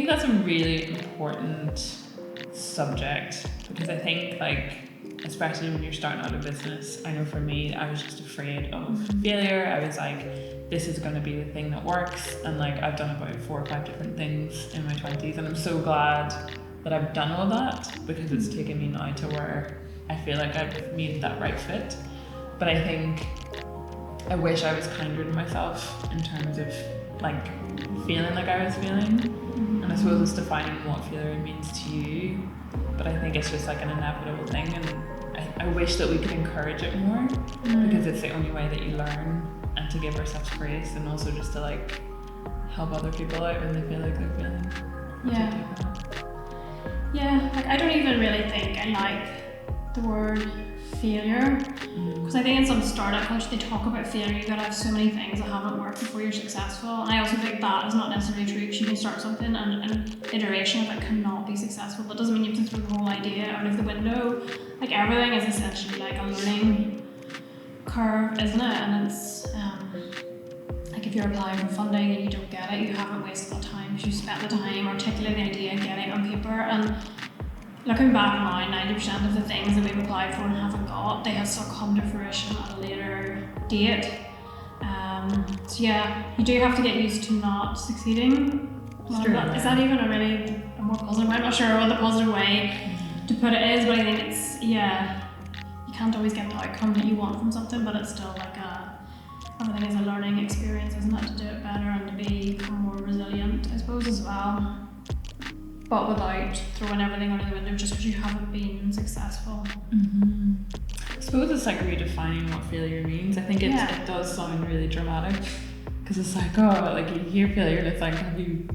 think that's a really important subject because I think especially when you're starting out a business, I know for me, I was just afraid of failure. I was like, this is going to be the thing that works. And I've done about 4 or 5 different things in my 20s. And I'm so glad that I've done all that because it's taken me now to where I feel like I've made that right fit. But I think I wish I was kinder to myself in terms of feeling like I was feeling. And I suppose it's defining what failure means to you. But I think it's just an inevitable thing, and I wish that we could encourage it more because it's the only way that you learn, and to give ourselves grace, and also just to help other people out when they feel like they're failing. Yeah, I don't even really think I like the word failure because I think in some startup culture they talk about failure. You've got to have so many things that haven't worked before you're successful, and I also think that is not necessarily true because you can start something and an iteration of it cannot be successful, but it doesn't mean you have to throw the whole idea out of the window. Everything is essentially a learning curve, isn't it? And it's if you're applying for funding and you don't get it, you haven't wasted that time because you spent the time articulating the idea and getting it on paper. And looking back now, 90% of the things that we've applied for and haven't got, they have still come to fruition at a later date. So yeah, you do have to get used to not succeeding. Is that even a more positive way? I'm not sure what the positive way to put it is, but I think it's, you can't always get the outcome that you want from something, but it's still everything is a learning experience, isn't it, to do it better and to become more resilient, I suppose, as well. But without throwing everything out of the window just because you haven't been successful. I suppose it's redefining what failure means. I think it does sound really dramatic because it's you hear failure and it's have you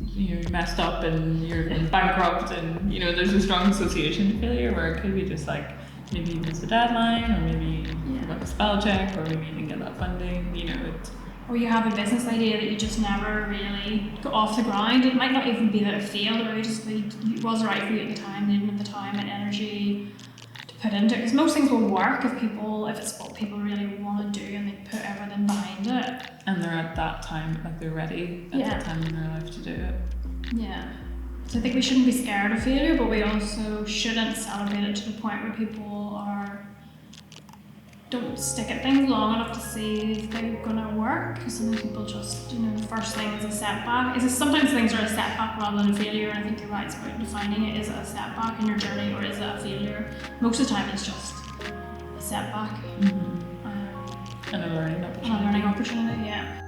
messed up and you're bankrupt and there's a strong association to failure, where it could be just maybe you missed a deadline, or maybe you got a spell check, or maybe you didn't get that funding, Or you have a business idea that you just never really got off the ground. It might not even be that it failed, or it was right for you at the time, you didn't have the time and energy to put into it. Because most things will work if it's what people really want to do and they put everything behind it. And they're at that time, they're ready at that time in their life to do it. Yeah. So I think we shouldn't be scared of failure, but we also shouldn't celebrate it to the point where people don't stick at things long enough to see if they're gonna work. Because some people just, the first thing is a setback. Sometimes things are a setback rather than a failure, and I think you're right, it's about defining it. Is it a setback in your journey, or is it a failure? Most of the time it's just a setback. And a learning opportunity. Yeah.